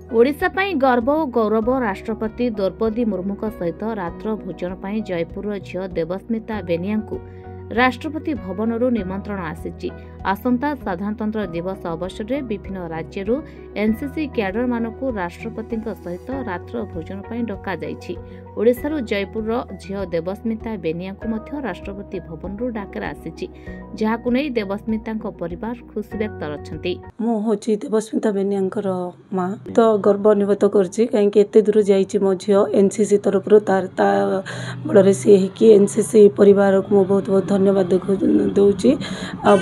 ओडिशा पई गर्व और गौरव राष्ट्रपति द्रौपदी मुर्मू सहित रात्र भोजन पई जयपुर झील देवस्मिता बेनिया राष्ट्रपति भवन निमंत्रण आसी आसंता साधारणतंत्र दिवस अवसर में विभिन्न राज्य एनसीसी कैडर मानक राष्ट्रपति सहित रात्र भोजन पर डका ओडिशारू जयपुर झील देवस्मिता बेनिया राष्ट्रपति भवन डाकरा आसी जहां नहीं देवस्मिता परिवार खुशी व्यक्त करछंती। मुझे देवस्मिता बेनिया माँ तो गर्व अनुभूत करते दूर जाइए मो झी एनसीसी तरफ बड़े सी एनसीसी परिवार को बहुत बहुत धन्यवाद दूची।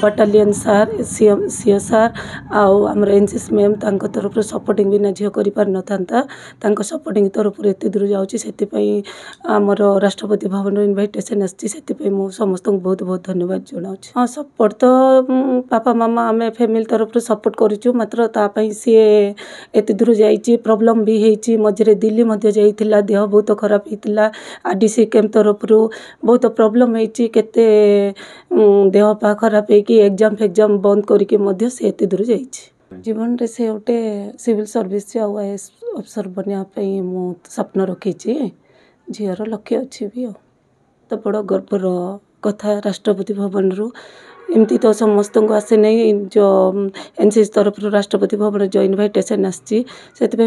बटालियन सार सीओ सार आमर एनसीसी मैम तरफ सपोर्टिंग बिना झील कर सपोर्टिंग तरफ एत दूर जाऊँगी आमर राष्ट्रपति भवन इनभाइटेसन आसी समस्त को बहुत बहुत धन्यवाद जनाऊँ। हाँ सपोर्ट तो पापा मामा आम फैमिली तरफ सपोर्ट करूँ मात्र तापाई सी एत दूर जाइए प्रॉब्लम भी होती मझे दिल्ली जाइला देह बहुत खराब होता आरडीसी कैंप तरफ बहुत प्रॉब्लम होती केते देह पा खराब होगी एग्जाम फेग्जाम बंद करके से एत दूर जाइए। जीवन रे से गोटे सिविल सर्विस आईएएस अफसर बनवाई मु स्वप्न रखी झीर लक्ष्य अच्छी भी तो बड़ गर्वर कथा राष्ट्रपति भवन रु एमती तो समस्त को आसे नहीं जो एनसीसी तरफ राष्ट्रपति भवन जो इनभाइटेसन आसी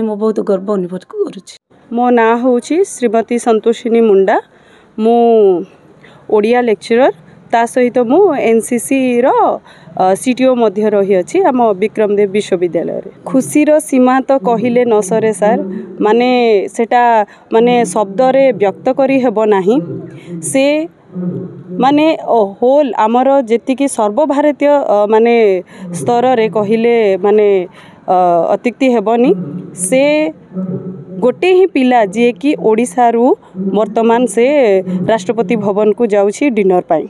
मो बहुत गर्व अनुभव करुच्ची। मो ना हूँ श्रीमती संतोषिनी मुंडा मु ओडिया लेक्चरर ता सहित मु एनसीसी रो सीटीओ मध्य रही अच्छी आम विक्रमदेव विश्वविद्यालय रे। खुशीर सीमा तो कहले न सरे सार माने सेटा माने शब्द रे व्यक्त करी हेबो नाही से माने होल आमर जेतिकी सर्वभारतीय माने स्तर रे कहले माने अतिक्ति हेबनी से गोटे ही पिला जी कि ओडिशा रु वर्तमान से राष्ट्रपति भवन को जाउछि डिनर पाई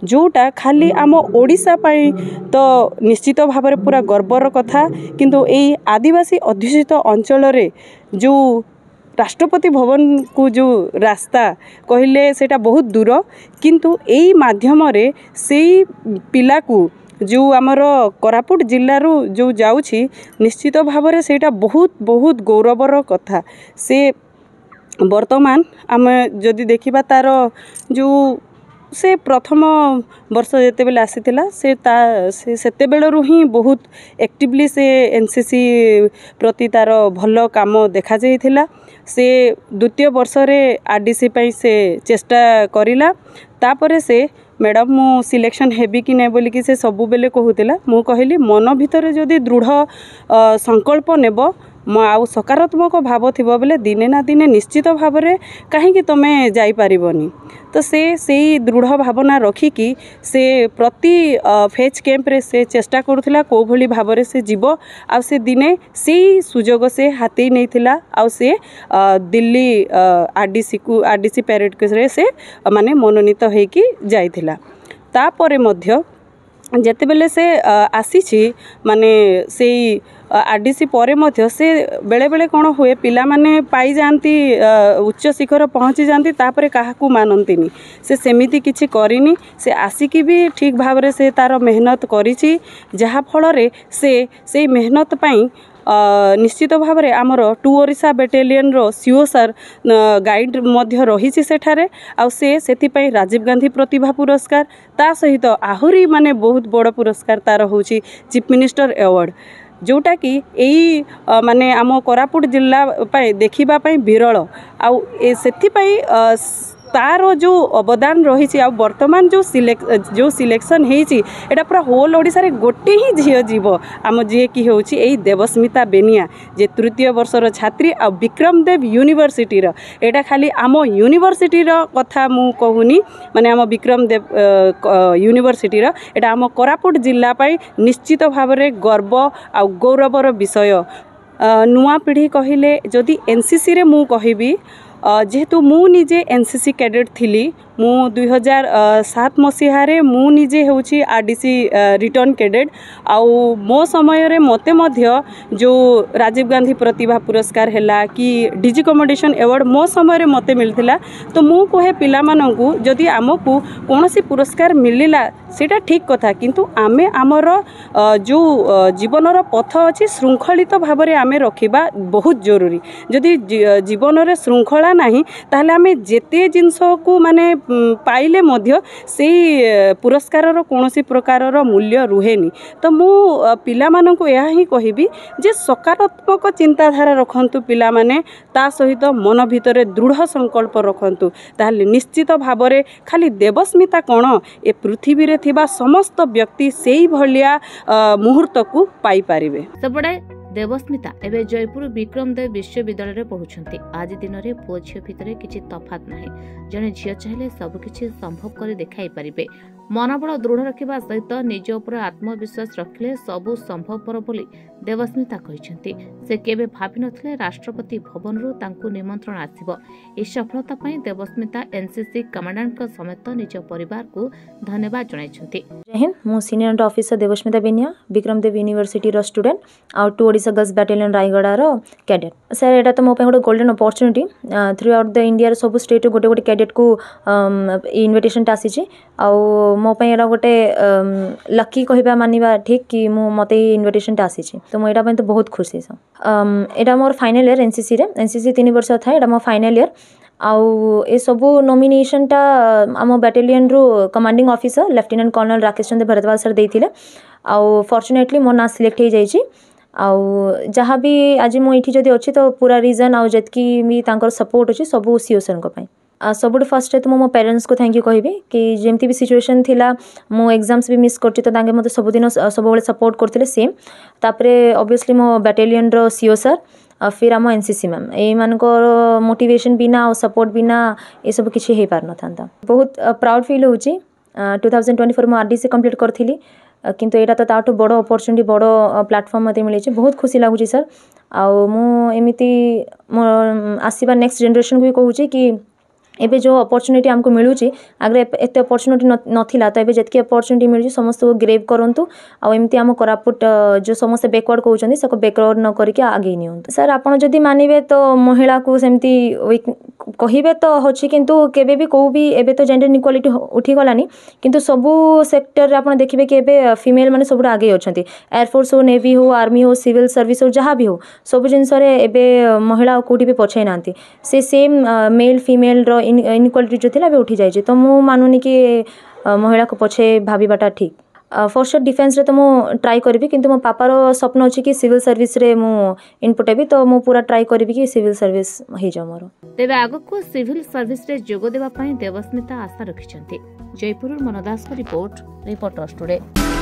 जोटा खाली आम ओडिशा पाई तो निश्चित भाव में पूरा गर्वर कथा किंतु यही आदिवासी अध्युषित अंचल रे जो राष्ट्रपति भवन को जो रास्ता कहले सेटा बहुत दूर किंतु यही माध्यम रे से पिला को जो आमर कोरापुट जिल्लारू जो जाउछि निश्चित भाव में सेटा बहुत बहुत गौरवर कथा से वर्तमान आम जदि देखिबा तार जो से प्रथम वर्ष जेते बेले आसीथिला से सेते बेलरू ही बहुत एक्टिवली से एनसीसी प्रति तार भल काम देखा जाइथिला से द्वितीय वर्ष रे आरडीसी पई से चेष्टा करिला तापरे से मैडम मु सिलेक्शन हेबी कि नहीं बोलिकी से सबु बेले कहूतिला मु कहली मन भितर जदि दृढ़ संकल्प नेब आउ सकारात्मक भाव थिबो बेले दिने ना दिने निश्चित भाव में कहीं तुमे जाई पारिबनी तो से दृढ़ भावना रखिकी से प्रति फेज कैंप रे से चेष्टा करुथिला को भली भाव रे से जीव आ से दिने से सुजोग से हाथी नहीं थिला आ से दिल्ली आरडीसी पैरेड रे से माने मनोनीत होइकी जाइथिला तापरे मध्य जेते बेले से आसीछि माने से आरडीसी परे मध्य से बेले बेले कौन हुए पिला माने पाई जाती उच्च शिखर पहुँची जाती तापरे काहाकू मानंतिनी से सेमिति किछि करिनी से आसिकी भी ठीक भाव रे से तार मेहनत करिछि जहा फल रे से मेहनत पाई निश्चित भाव में आमर 2 ओडिशा बेटालियन रो सीओ सर गाइड मध्य रही सेठारे आ से राजीव गांधी प्रतिभा पुरस्कार ता सहित आहुरी माने बहुत बड़ पुरस्कार तार होची चीफ मिनिस्टर अवार्ड जोटा कि यही माने आम कोरापुट जिला देखिबा पई विरल आउ सेथि पई तार जो अवदान रही वर्तमान जो सिलेक्शन होती एटा पूरा होल ओडिशा रे गोटे ही झील जीव आम जी कि होची एई देवस्मिता बेनिया जे तृतीय वर्षर छात्री आ विक्रमदेव यूनिवर्सिटी एटा खाली आम यूनिवर्सिटी कथा मु कहूनी माने आम विक्रमदेव यूनिवर्सिटी एटा आम कोरापुट जिला पाई निश्चित भाव में गर्व आ गौरवर विषय। नुआ पीढ़ी कहले जदि एनसीसी रे मु कहबी जेहेतु मु निजे एनसीसी कैडेट थिली मु 2007 मसीहारे मु निजे होची आरडीसी रिटर्न कैडेट आउ मो समय रे मते मध्य जो राजीव गांधी प्रतिभा पुरस्कार हैला कि डीजी कमेडिएशन अवार्ड मो समय रे मते मिलथिला तो मु कहे पिला माननकु जदि आमको कोनोसी पुरस्कार मिलिला सेटा ठीक कथा किंतु आमे आमर जो जीवनर पथ अच्छी श्रृंखलित भाव में आमे रखिबा बहुत जरूरी जदि जीवन रे श्रृंखला नहीं ताहले आमे जेते जिंस को माने पाइले मध्य से पुरस्कार कोनोसी प्रकार मूल्य रुहेनी तो मु पिला माननकु यह ही कहिबी जे सकारात्मक चिंताधारा रखंतु पिला माने ता सहित मन भितर दृढ़ संकल्प रखंतु ताहले निश्चित भाव में खाली देवस्मिता कोन ए पृथ्वी रे थिबा समस्त व्यक्ति सेही भलिया मुहूर्त को पाई पारिबे। सबडे देवस्मिता एवं जयपुर विक्रमदेव विश्वविद्यालय पढ़ुंट आज दिन में पुओ झील भितर किसी तफात ना जड़े झील चाहिए सबकि संभव कर देखाई पारे मनोबल दृढ़ रखा सहित निज उपर आत्मविश्वास रखिले सबू संभवपर बोली देवस्मिता कहते से केबे भाभी नथिले राष्ट्रपति भवन रु निमंत्रण आसिबो। ए सफलता पई देवस्मिता एनसीसी कमांडेंट समेत निज परिवार को धन्यवाद जणाइछन्ति। जय हिंद मु senior officer Debasmita Benia Vikramdev university रो स्टूडेंट आउ two Odisha girls battalion Rayagada रो कैडेट सर एटा तो मो पे गोटे golden opportunity throughout the India सब स्टेट गोटे गोटे कैडेट को इनविटेशन आसी आउ मो पे एटा गोटे लकी कहबा मानिबा ठीक कि मु मते इनविटेशन आसी तो मो एटा तो बहुत खुशी एटा मोर फाइनल ईयर एनसीसी रे एनसीसी 3 वर्ष था एटा मो फाइनल ईयर आउ ए सबू नॉमिनेशन टा आम बैटालियन रु commanding officer lieutenant colonel Rakesh Chandra Bhardwaj sir देइथिले आउ फॉर्चुनेटली मो ना सिलेक्ट हो जाइछि आउ जहाँ भी आज मुझे जदि अच्छी तो पूरा रीजन आउ जतकी भी तांकर सपोर्ट अच्छी सबू सीओ सर को सबुठ फर्स्ट तो मो पेरेंट्स को थैंक यू कहबी कि जमती भी सिचुएशन थिला मो एग्जाम्स भी मिस करछि तो तांगे मते सबुदिन सबुबले सपोर्ट करथिले सेम तापरे ऑब्वियसली मो बैटालियन रो सीओ सर फिर आम एनसीसी मैम ये मानकर मोटिवेशन बिना और सपोर्ट बिना ये सब किसी हो पार न बहुत प्राउड फील होची 2024 में आरडीसी कंप्लीट करथिली किंतु एटा तो ताठू बड़ अपॉर्चुनिटी बड़ प्लेटफॉर्म मते मिले बहुत खुशी लगुच सर आउ मु एमिति मो आसीबा नेक्स्ट जनरेशन को भी कहूची कि एबे जो अपॉर्चुनिटी हमको मिलूची आगे एते अपॉर्चुनिटी नथिला तो एबे जतकी अपॉर्चुनिटी मिलूची समस्त को ग्रेव करंतु आ एमती हम कोरापुट जो समस्त बैकवर्ड कहउचंदी सको बैकवर्ड न करके आगे नियंतु सर आपण जदी मानिबे तो महिला को सेमती कहिबे तो होची किंतु केबे भी को भी एबे तो जेंडर इक्वालिटी उठी गलानी किंतु सबु सेक्टर रे आपण देखिबे कि एबे फीमेल माने सबु आगे अछंती एयरफोर्स हो नेवी हो आर्मी हो सिविल सर्विस हो जहाँ भी हो सब जिनस रे एबे महिला कोठी भी पछै नांती से सेम मेल फीमेल रो इनइक्वालिटी जो थिला बे उठी जाय तो मु मानुनी कि महिला को पछे भाबीबाटा ठीक फॉर श्योर डिफेंस रे तो मु ट्राई करबी किंतु मो पापा रो स्वप्न अछि कि सिविल सर्विस रे मु इनपुट हेबी तो मु पूरा ट्राई करबी कि सिविल सर्विस हे जा मोर तेबे आगो को सिविल सर्विस रे जोग देबा पई देवस्मिता आशा रखिछन्ती। जयपुर मनदास को रिपोर्टर स्टूडियो।